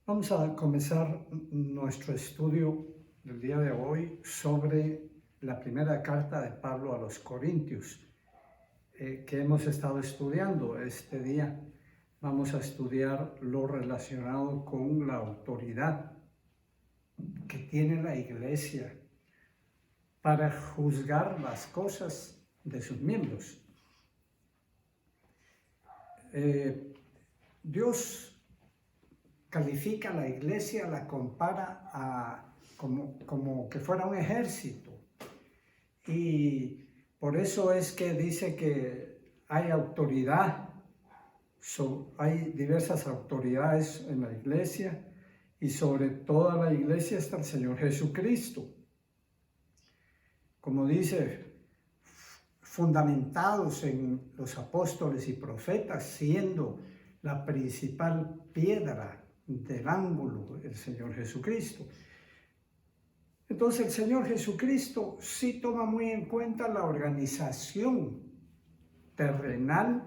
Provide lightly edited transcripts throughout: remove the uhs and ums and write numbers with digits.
Vamos a comenzar nuestro estudio del día de hoy sobre la primera carta de Pablo a los Corintios, que hemos estado estudiando este día. Vamos a estudiar lo relacionado con la autoridad que tiene la iglesia para juzgar las cosas de sus miembros. Dios califica a la iglesia, la compara como que fuera un ejército. Y por eso es que dice que hay autoridad, hay diversas autoridades en la iglesia, y sobre toda la iglesia está el Señor Jesucristo. Como dice, fundamentados en los apóstoles y profetas, siendo la principal piedra del ángulo, el Señor Jesucristo. Entonces el Señor Jesucristo sí toma muy en cuenta la organización terrenal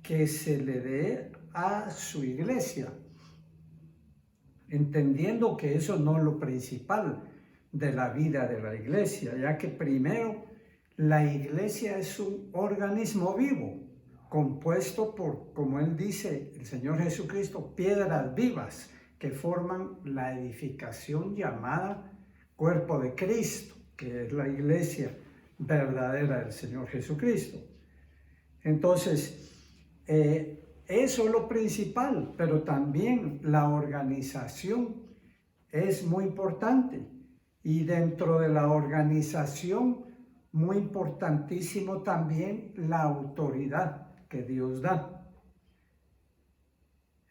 que se le dé a su iglesia, entendiendo que eso no es lo principal de la vida de la iglesia, ya que primero la iglesia es un organismo vivo, compuesto por, como él dice, el Señor Jesucristo, piedras vivas que forman la edificación llamada cuerpo de Cristo, que es la iglesia verdadera del Señor Jesucristo. Entonces, eso es lo principal, pero también la organización es muy importante. Y dentro de la organización, muy importantísimo también la autoridad que Dios da.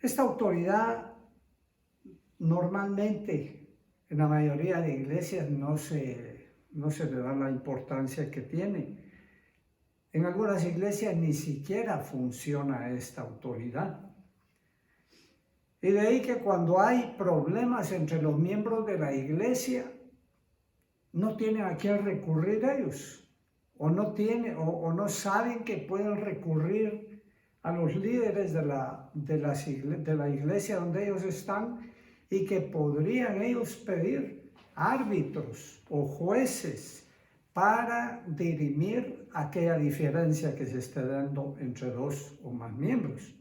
Esta autoridad normalmente en la mayoría de iglesias no se le da la importancia que tiene. En algunas iglesias ni siquiera funciona esta autoridad. Y de ahí que cuando hay problemas entre los miembros de la iglesia, no tienen a quién recurrir a ellos. O no saben que pueden recurrir a los líderes de la iglesia donde ellos están y que podrían ellos pedir árbitros o jueces para dirimir aquella diferencia que se esté dando entre dos o más miembros.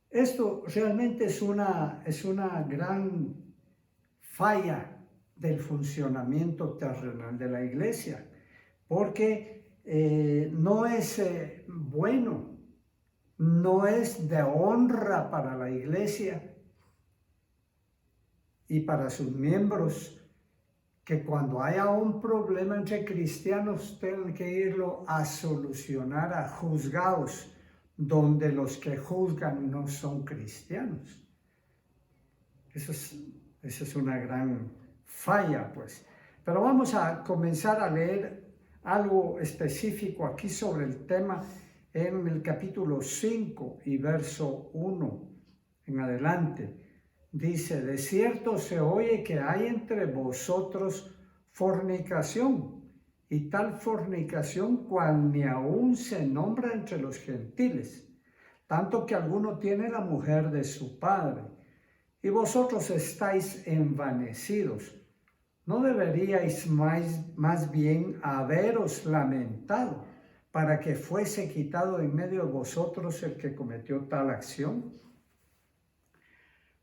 Esto realmente es una gran falla del funcionamiento terrenal de la iglesia, porque no es bueno, no es de honra para la iglesia y para sus miembros que cuando haya un problema entre cristianos tengan que irlo a solucionar a juzgados donde los que juzgan no son cristianos. Eso es una gran falla, pues. Pero vamos a comenzar a leer algo específico aquí sobre el tema en el capítulo 5 y verso 1 en adelante. Dice: de cierto se oye que hay entre vosotros fornicación, y tal fornicación cual ni aún se nombra entre los gentiles, tanto que alguno tiene la mujer de su padre. Y vosotros estáis envanecidos. ¿No deberíais más bien haberos lamentado para que fuese quitado en medio de vosotros el que cometió tal acción?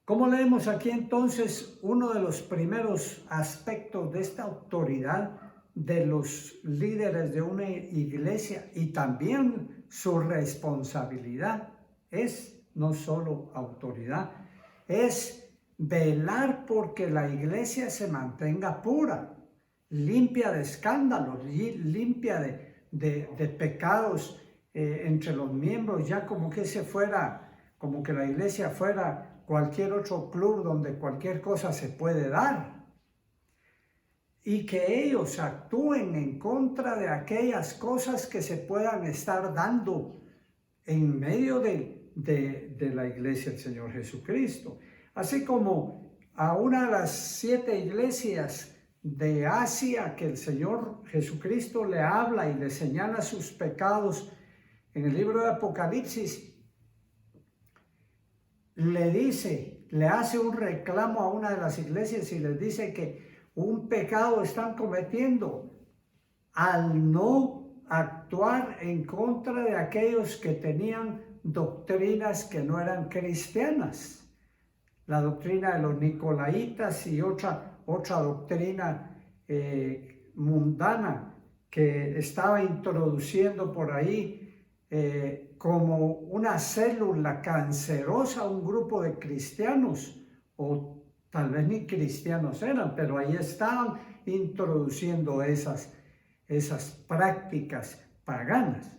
Como leemos aquí entonces, uno de los primeros aspectos de esta autoridad de los líderes de una iglesia y también su responsabilidad es no solo autoridad, es velar porque la iglesia se mantenga pura, limpia de escándalos, limpia de pecados entre los miembros, ya como que como que la iglesia fuera cualquier otro club donde cualquier cosa se puede dar. Y que ellos actúen en contra de aquellas cosas que se puedan estar dando en medio de la iglesia del Señor Jesucristo. Así como a una de las 7 iglesias de Asia que el Señor Jesucristo le habla y le señala sus pecados en el libro de Apocalipsis, le hace un reclamo a una de las iglesias y les dice que un pecado están cometiendo al no actuar en contra de aquellos que tenían doctrinas que no eran cristianas. La doctrina de los nicolaitas y otra doctrina mundana que estaba introduciendo por ahí como una célula cancerosa a un grupo de cristianos, o tal vez ni cristianos eran, pero ahí estaban introduciendo esas prácticas paganas.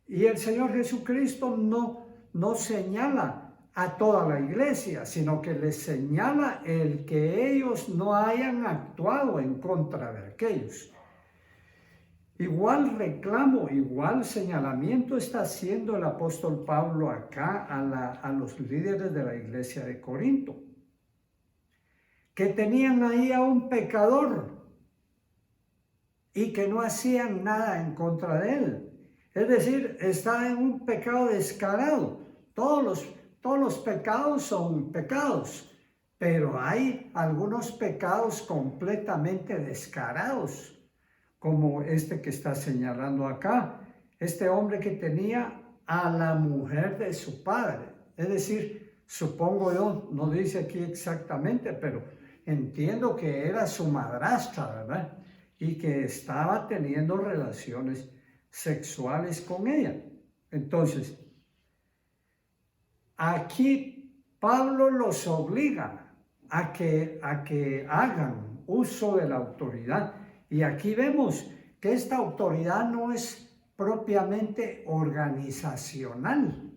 Y el Señor Jesucristo no señala a toda la iglesia, sino que les señala el que ellos no hayan actuado en contra de aquellos. Igual reclamo, igual señalamiento está haciendo el apóstol Pablo acá a los líderes de la iglesia de Corinto, que tenían ahí a un pecador y que no hacían nada en contra de él. Es decir, está en un pecado descarado. Todos los pecados son pecados, pero hay algunos pecados completamente descarados, como este que está señalando acá, este hombre que tenía a la mujer de su padre. Es decir, supongo yo, no dice aquí exactamente, pero entiendo que era su madrastra, ¿verdad? Y que estaba teniendo relaciones sexuales con ella. Entonces, aquí Pablo los obliga a que hagan uso de la autoridad. Y aquí vemos que esta autoridad no es propiamente organizacional.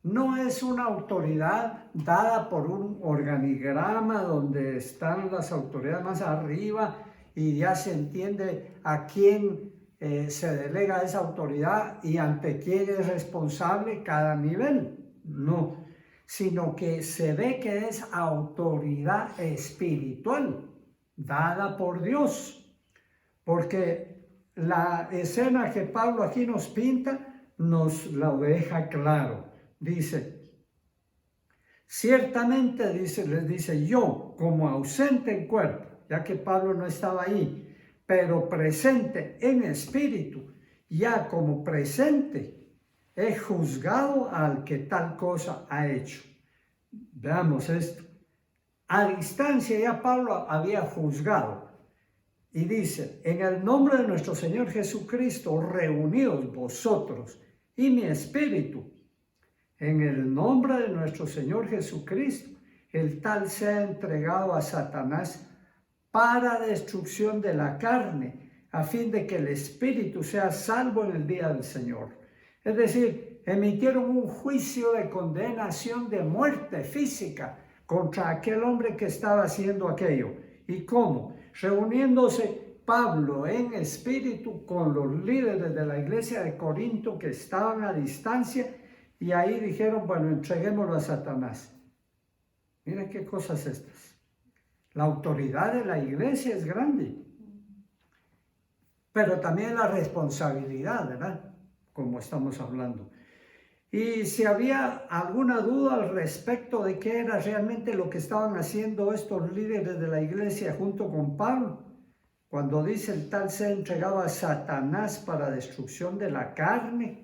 No es una autoridad dada por un organigrama donde están las autoridades más arriba y ya se entiende a quién se delega esa autoridad y ante quién es responsable cada nivel. No, sino que se ve que es autoridad espiritual dada por Dios. Porque la escena que Pablo aquí nos pinta nos la deja claro. Dice, ciertamente, les dice, yo como ausente en cuerpo, ya que Pablo no estaba ahí, pero presente en espíritu, ya como presente, he juzgado al que tal cosa ha hecho. Veamos esto. A distancia ya Pablo había juzgado. Y dice, en el nombre de nuestro Señor Jesucristo, reunidos vosotros y mi espíritu, en el nombre de nuestro Señor Jesucristo, el tal sea entregado a Satanás para destrucción de la carne, a fin de que el espíritu sea salvo en el día del Señor. Es decir, emitieron un juicio de condenación de muerte física contra aquel hombre que estaba haciendo aquello. ¿Y cómo? Reuniéndose Pablo en espíritu con los líderes de la iglesia de Corinto que estaban a distancia, y ahí dijeron, bueno, entreguémoslo a Satanás. Mira qué cosas estas. La autoridad de la iglesia es grande, pero también la responsabilidad, ¿verdad? Como estamos hablando. Y si había alguna duda al respecto de qué era realmente lo que estaban haciendo estos líderes de la iglesia junto con Pablo, cuando dice el tal se entregaba a Satanás para destrucción de la carne,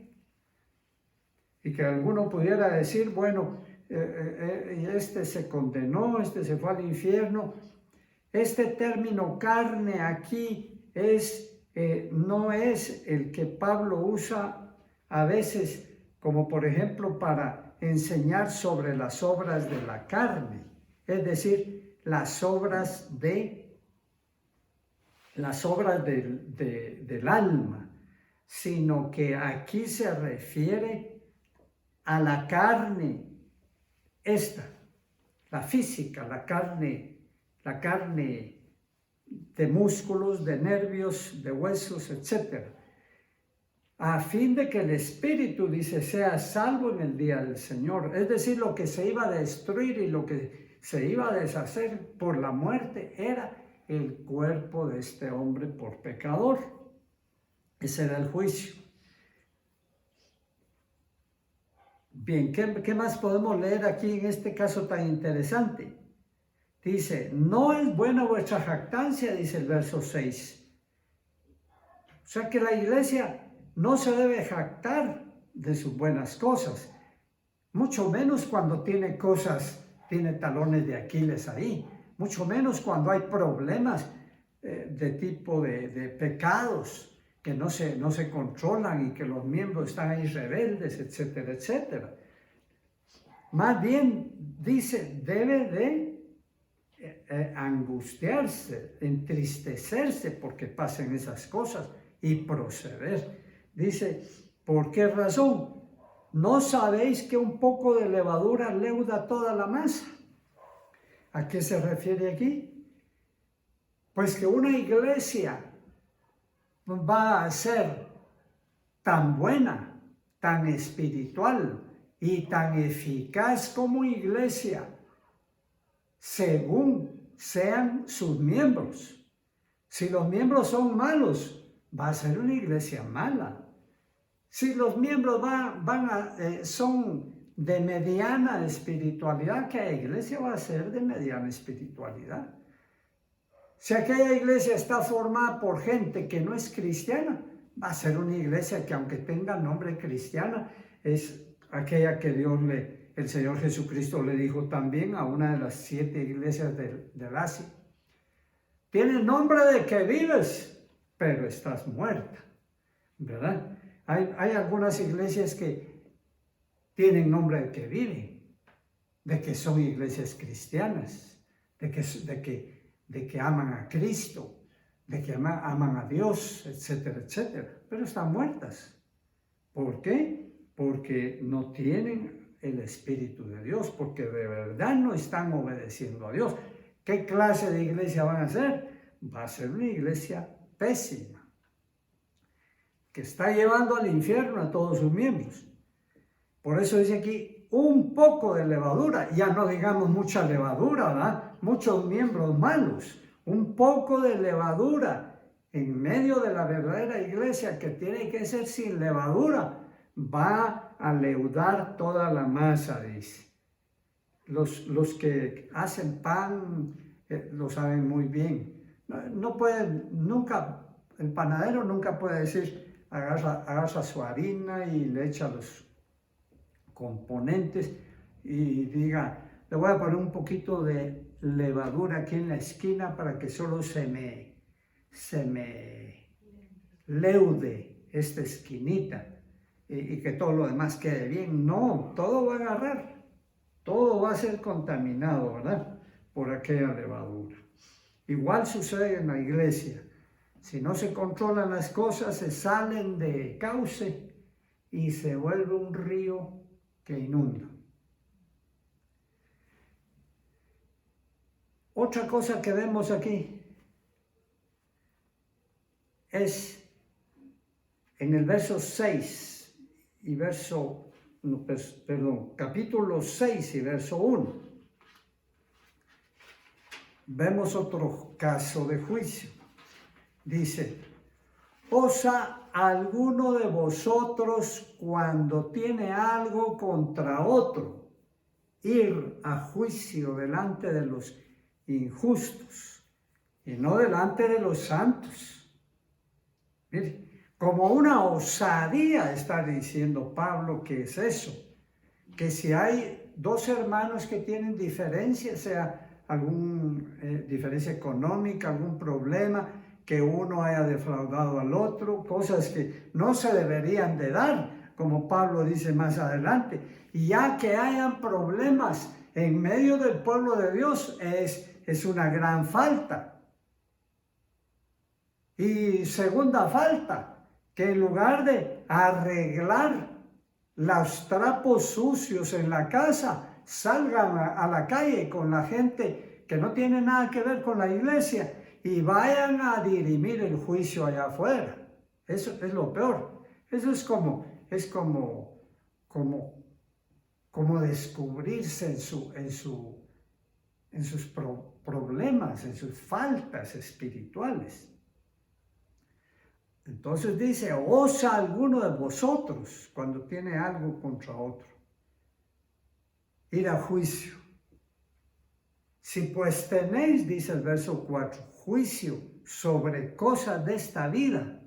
y que alguno pudiera decir, bueno, este se condenó, este se fue al infierno. Este término carne aquí no es el que Pablo usa a veces, como por ejemplo para enseñar sobre las obras de la carne, es decir, las obras del alma, sino que aquí se refiere a la carne la física, la carne de músculos, de nervios, de huesos, etc. A fin de que el espíritu, dice, sea salvo en el día del Señor. Es decir, lo que se iba a destruir y lo que se iba a deshacer por la muerte era el cuerpo de este hombre por pecador. Ese era el juicio. Bien, ¿qué más podemos leer aquí en este caso tan interesante? Dice, no es buena vuestra jactancia, dice el verso 6. O sea que la iglesia no se debe jactar de sus buenas cosas, mucho menos cuando tiene talones de Aquiles ahí, mucho menos cuando hay problemas de tipo de pecados que no se controlan y que los miembros están ahí rebeldes, etcétera, etcétera. Más bien, dice, debe de angustiarse, entristecerse porque pasen esas cosas y proceder. Dice, ¿por qué razón? ¿No sabéis que un poco de levadura leuda toda la masa? ¿A qué se refiere aquí? Pues que una iglesia va a ser tan buena, tan espiritual y tan eficaz como iglesia según sean sus miembros. Si los miembros son malos, va a ser una iglesia mala. Si los miembros son de mediana espiritualidad, ¿qué iglesia va a ser de mediana espiritualidad? Si aquella iglesia está formada por gente que no es cristiana, va a ser una iglesia que, aunque tenga nombre cristiana, es aquella que el Señor Jesucristo le dijo también a una de las 7 iglesias del Asia. Tiene nombre de que vives, pero estás muerta, ¿verdad? Hay algunas iglesias que tienen nombre de que viven, de que son iglesias cristianas, de que aman a Cristo, de que aman a Dios, etcétera, etcétera, pero están muertas. ¿Por qué? Porque no tienen el Espíritu de Dios, porque de verdad no están obedeciendo a Dios. ¿Qué clase de iglesia van a ser? Va a ser una iglesia pésima, que está llevando al infierno a todos sus miembros. Por eso dice aquí, un poco de levadura, ya no digamos mucha levadura, ¿verdad? Muchos miembros malos, un poco de levadura en medio de la verdadera iglesia que tiene que ser sin levadura, va a leudar toda la masa, dice. Los que hacen pan lo saben muy bien. No pueden, nunca, el panadero nunca puede decir, agarra su harina y le echa los componentes y diga, le voy a poner un poquito de levadura aquí en la esquina para que solo se me leude esta esquinita y que todo lo demás quede bien. No, todo va a agarrar, todo va a ser contaminado, ¿verdad? Por aquella levadura. Igual sucede en la iglesia. Si no se controlan las cosas, se salen de cauce y se vuelve un río que inunda. Otra cosa que vemos aquí es en el verso 6 y capítulo 6 y verso 1. Vemos otro caso de juicio. Dice, ¿osa alguno de vosotros cuando tiene algo contra otro ir a juicio delante de los injustos y no delante de los santos? Mire, como una osadía está diciendo Pablo que es eso, que si hay dos hermanos que tienen diferencia, sea alguna diferencia económica, algún problema, que uno haya defraudado al otro, cosas que no se deberían de dar, como Pablo dice más adelante, y ya que hayan problemas en medio del pueblo de Dios es una gran falta. Y segunda falta, que en lugar de arreglar los trapos sucios en la casa, salgan a la calle con la gente que no tiene nada que ver con la iglesia y vayan a dirimir el juicio allá afuera. Eso es lo peor. Eso es como descubrirse en sus problemas, en sus faltas espirituales. Entonces dice, osa alguno de vosotros cuando tiene algo contra otro. ir a juicio. Si pues tenéis, dice el verso 4, juicio sobre cosas de esta vida.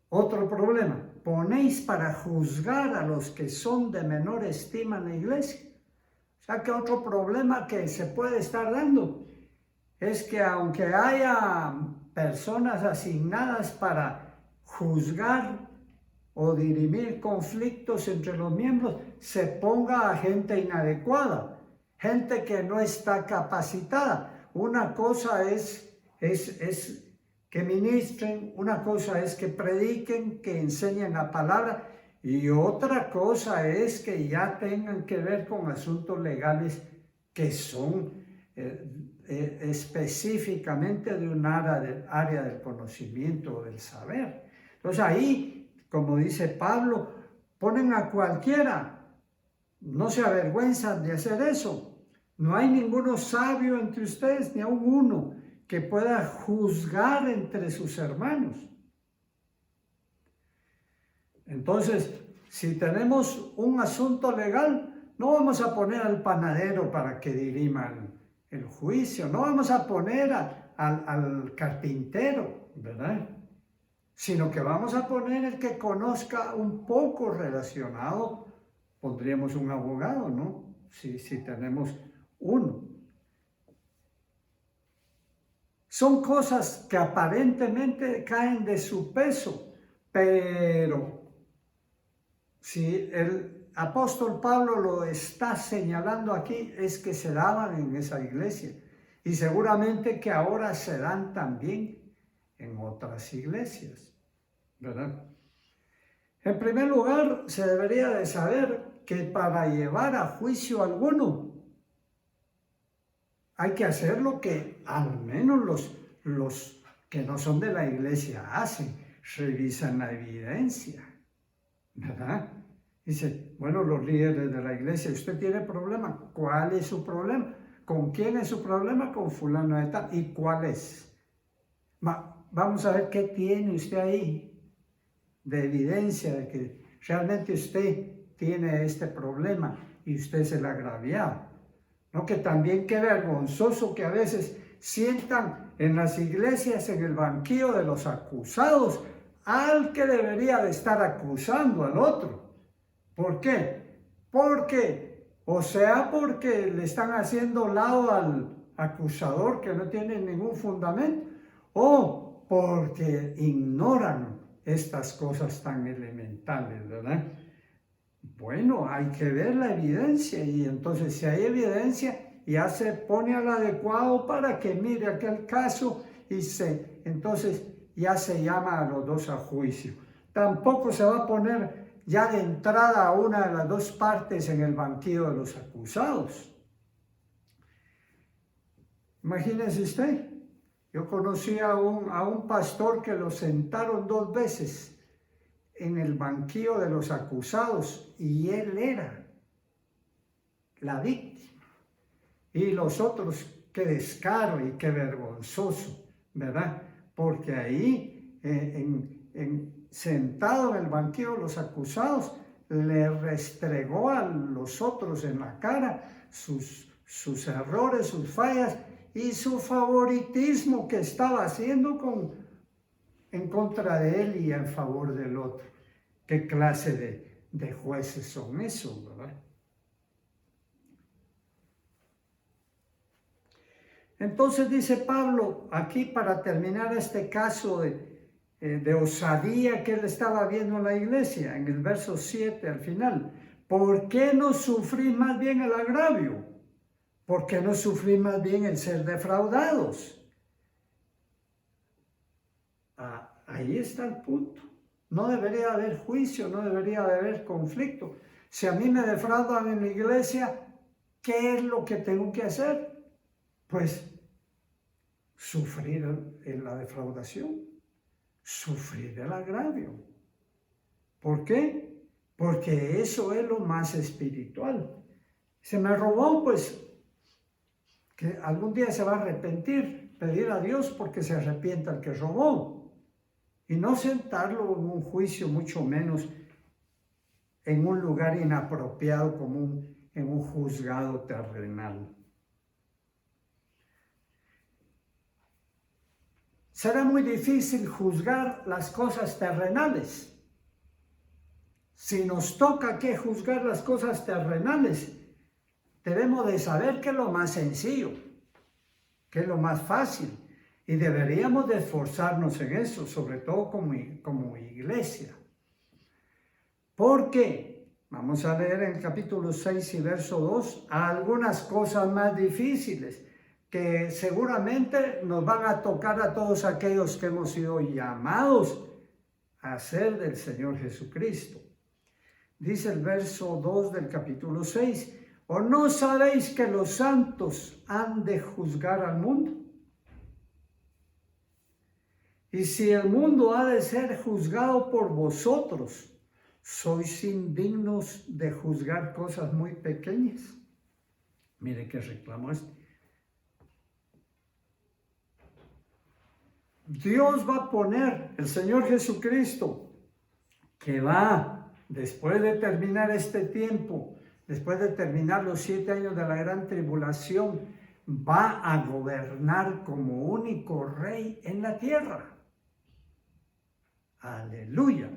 Otro problema, ponéis para juzgar a los que son de menor estima en la iglesia. O sea que otro problema que se puede estar dando es que aunque haya personas asignadas para juzgar o dirimir conflictos entre los miembros, se ponga a gente inadecuada, gente que no está capacitada. Una cosa es que ministren, una cosa es que prediquen, que enseñen la palabra, y otra cosa es que ya tengan que ver con asuntos legales que son específicamente de un área del conocimiento o del saber. Entonces ahí, como dice Pablo, ponen a cualquiera, no se avergüenzan de hacer eso. No hay ninguno sabio entre ustedes, ni aun uno, que pueda juzgar entre sus hermanos. Entonces, si tenemos un asunto legal, no vamos a poner al panadero para que dirima el juicio, no vamos a poner al carpintero, ¿verdad? Sino que vamos a poner el que conozca un poco relacionado, pondríamos un abogado, ¿no? Si tenemos uno. Son cosas que aparentemente caen de su peso, pero si el apóstol Pablo lo está señalando aquí, es que se daban en esa iglesia y seguramente que ahora se dan también en otras iglesias, ¿verdad? En primer lugar, se debería de saber que para llevar a juicio alguno, hay que hacer lo que al menos los que no son de la iglesia hacen, revisan la evidencia, ¿verdad? Dice, bueno, los líderes de la iglesia, ¿usted tiene problema? ¿Cuál es su problema? ¿Con quién es su problema? Con fulano de tal. ¿Y cuál es? Vamos a ver qué tiene usted ahí de evidencia de que realmente usted tiene este problema y usted es el agraviado. ¿No? Que también qué vergonzoso que a veces sientan en las iglesias en el banquillo de los acusados al que debería de estar acusando al otro. ¿Por qué? Porque le están haciendo lado al acusador que no tiene ningún fundamento, o porque ignoran estas cosas tan elementales, ¿verdad? Bueno, hay que ver la evidencia y entonces si hay evidencia ya se pone al adecuado para que mire aquel caso y entonces ya se llama a los dos a juicio. Tampoco se va a poner ya de entrada a una de las dos partes en el banquillo de los acusados. Imagínese usted, yo conocí a un pastor que lo sentaron 2 veces en el banquillo de los acusados y él era la víctima. Y los otros, qué descaro y qué vergonzoso, ¿verdad? Porque ahí, sentado en el banquillo de los acusados, le restregó a los otros en la cara sus errores, sus fallas y su favoritismo que estaba haciendo en contra de él y en favor del otro. ¿Qué clase de jueces son esos, verdad? Entonces dice Pablo, aquí para terminar este caso de osadía que él estaba viendo en la iglesia, en el verso 7 al final, ¿por qué no sufrir más bien el agravio? ¿Por qué no sufrir más bien el ser defraudados? Ahí está el punto. No debería haber juicio, no debería haber conflicto. Si a mí me defraudan en la iglesia, ¿qué es lo que tengo que hacer? Pues sufrir la defraudación, sufrir el agravio. ¿Por qué? Porque eso es lo más espiritual. Se me robó, pues, que algún día se va a arrepentir, pedir a Dios porque se arrepienta el que robó. Y no sentarlo en un juicio, mucho menos en un lugar inapropiado como en un juzgado terrenal. Será muy difícil juzgar las cosas terrenales. Si nos toca que juzgar las cosas terrenales, debemos de saber que es lo más sencillo, que es lo más fácil, y deberíamos de esforzarnos en eso, sobre todo como iglesia. Porque, vamos a leer en el capítulo 6 y verso 2, algunas cosas más difíciles que seguramente nos van a tocar a todos aquellos que hemos sido llamados a ser del Señor Jesucristo. Dice el verso 2 del capítulo 6, ¿o no sabéis que los santos han de juzgar al mundo? Y si el mundo ha de ser juzgado por vosotros, ¿sois indignos de juzgar cosas muy pequeñas? Mire qué reclamo este. Dios va a poner, el Señor Jesucristo, que va, después de terminar este tiempo, después de terminar los 7 años de la gran tribulación, va a gobernar como único rey en la tierra. Aleluya.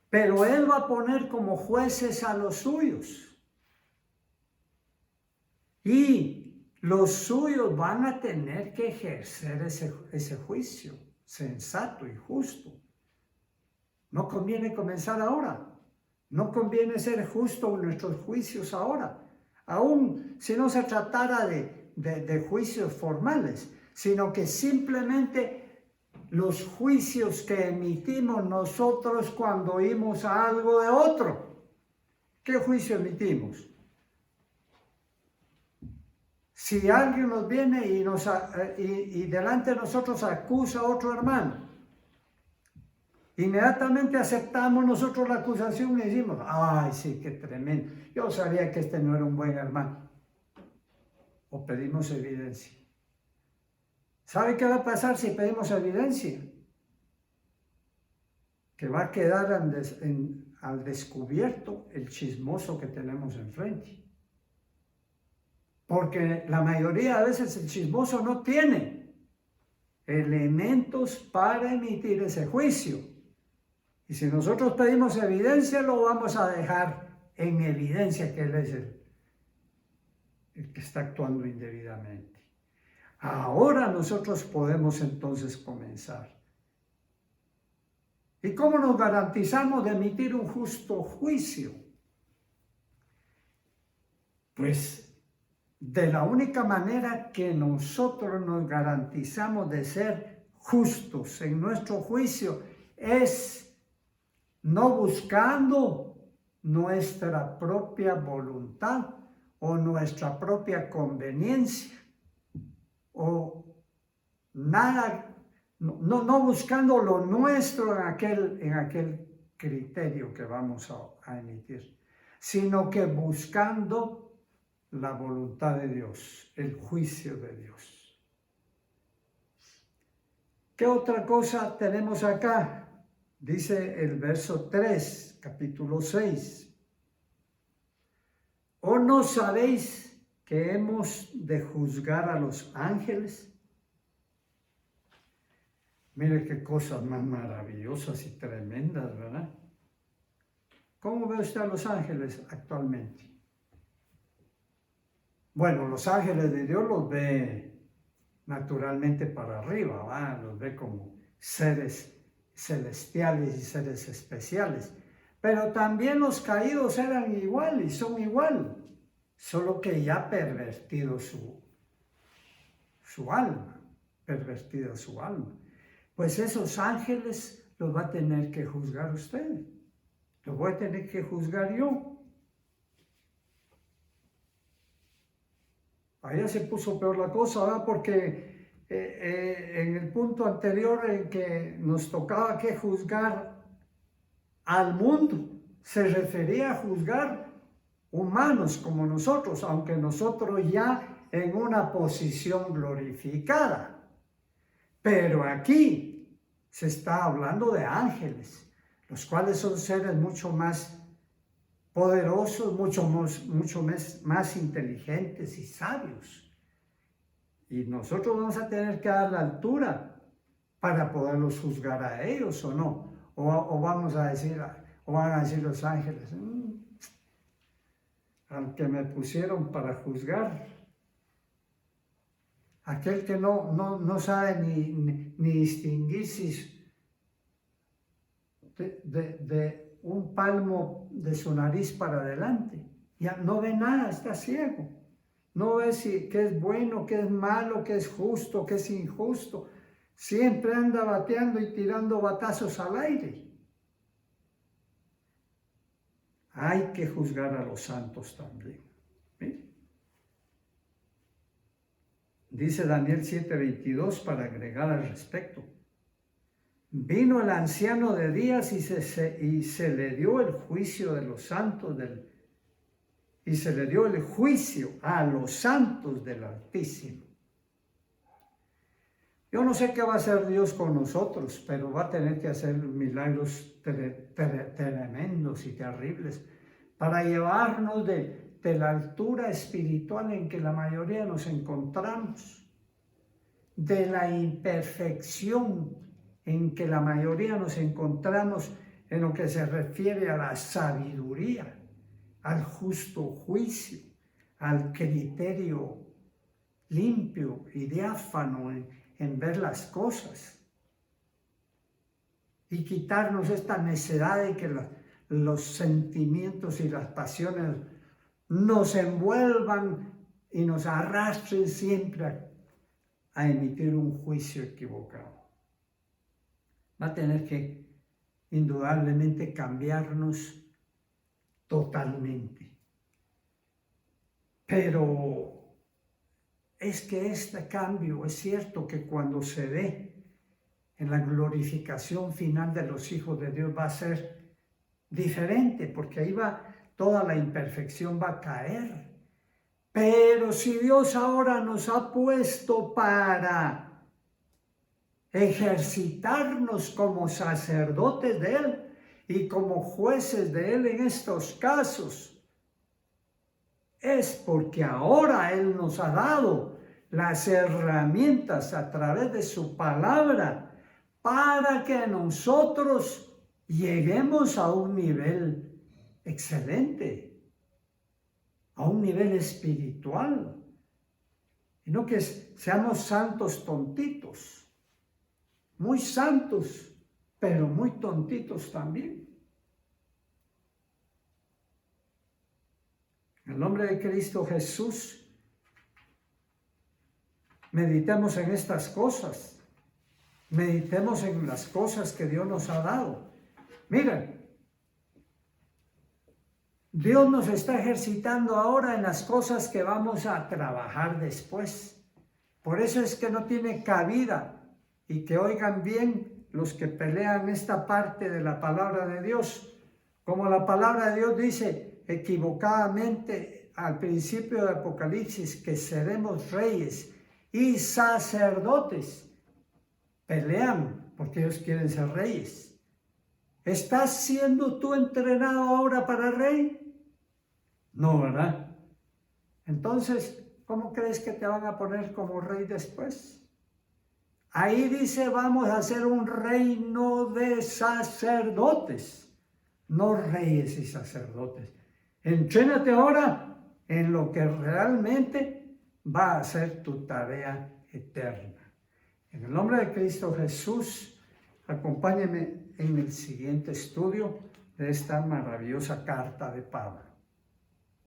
Pero Él va a poner como jueces a los suyos. Y los suyos van a tener que ejercer ese juicio sensato y justo. No conviene comenzar ahora. No conviene ser justo en nuestros juicios ahora. Aún si no se tratara de juicios formales, sino que simplemente los juicios que emitimos nosotros cuando oímos algo de otro. ¿Qué juicio emitimos? Si alguien nos viene y delante de nosotros acusa a otro hermano, inmediatamente aceptamos nosotros la acusación y decimos, ay, sí, qué tremendo, yo sabía que este no era un buen hermano. O pedimos evidencia. ¿Sabe qué va a pasar si pedimos evidencia? Que va a quedar al descubierto el chismoso que tenemos enfrente. Porque la mayoría de veces el chismoso no tiene elementos para emitir ese juicio. Y si nosotros pedimos evidencia, lo vamos a dejar en evidencia que él es el que está actuando indebidamente. Ahora nosotros podemos entonces comenzar. ¿Y cómo nos garantizamos de emitir un justo juicio? Pues de la única manera que nosotros nos garantizamos de ser justos en nuestro juicio es no buscando nuestra propia voluntad o nuestra propia conveniencia o nada, no buscando lo nuestro en aquel criterio que vamos a emitir, sino que buscando la voluntad de Dios, el juicio de Dios. ¿Qué otra cosa tenemos acá? Dice el verso 3, capítulo 6. ¿O no sabéis que hemos de juzgar a los ángeles? Mire qué cosas más maravillosas y tremendas, ¿verdad? ¿Cómo ve usted a los ángeles actualmente? Bueno, los ángeles de Dios los ve naturalmente para arriba, ¿va? Los ve como seres celestiales y seres especiales. Pero también los caídos eran igual y son igual, solo que ya pervertido su alma, pervertida su alma. Pues esos ángeles los va a tener que juzgar usted, los voy a tener que juzgar yo. Allá se puso peor la cosa, ¿verdad? Porque en el punto anterior en que nos tocaba que juzgar al mundo, se refería a juzgar humanos como nosotros, aunque nosotros ya en una posición glorificada. Pero aquí se está hablando de ángeles, los cuales son seres mucho más poderosos, mucho más inteligentes y sabios. Y nosotros vamos a tener que dar la altura para poderlos juzgar a ellos o no. O vamos a decir, o van a decir los ángeles, al que me pusieron para juzgar, aquel que no sabe ni distinguir si de un palmo de su nariz para adelante. Ya no ve nada, está ciego. No ve qué es bueno, qué es malo, qué es justo, qué es injusto. Siempre anda bateando y tirando batazos al aire. Hay que juzgar a los santos también. ¿Sí? Dice Daniel 7:22 para agregar al respecto. Vino el anciano de días y se le dio el juicio de los santos y se le dio el juicio a los santos del Altísimo. Yo no sé qué va a hacer Dios con nosotros, pero va a tener que hacer milagros tremendos y terribles para llevarnos de la altura espiritual en que la mayoría nos encontramos, de la imperfección en que la mayoría nos encontramos en lo que se refiere a la sabiduría, al justo juicio, al criterio limpio y diáfano en ver las cosas, y quitarnos esta necedad de que los sentimientos y las pasiones nos envuelvan y nos arrastren siempre a emitir un juicio equivocado. Va a tener que indudablemente cambiarnos totalmente. Pero es que este cambio es cierto que cuando se ve en la glorificación final de los hijos de Dios va a ser diferente, porque ahí toda la imperfección va a caer. Pero si Dios ahora nos ha puesto para ejercitarnos como sacerdotes de Él y como jueces de Él en estos casos, es porque ahora Él nos ha dado las herramientas a través de su palabra para que nosotros lleguemos a un nivel excelente, a un nivel espiritual, y no que seamos santos tontitos, muy santos, pero muy tontitos también. En el nombre de Cristo Jesús, meditemos en estas cosas, meditemos en las cosas que Dios nos ha dado. Miren, Dios nos está ejercitando ahora en las cosas que vamos a trabajar después. Por eso es que no tiene cabida, y que oigan bien los que pelean esta parte de la palabra de Dios. Como la palabra de Dios dice equivocadamente al principio de Apocalipsis que seremos reyes y sacerdotes. Pelean porque ellos quieren ser reyes. ¿Estás siendo tú entrenado ahora para rey? No, ¿verdad? Entonces, ¿cómo crees que te van a poner como rey después? Ahí dice, vamos a ser un reino de sacerdotes, no reyes y sacerdotes. Entrénate ahora en lo que realmente va a ser tu tarea eterna. En el nombre de Cristo Jesús, acompáñeme en el siguiente estudio de esta maravillosa carta de Pablo.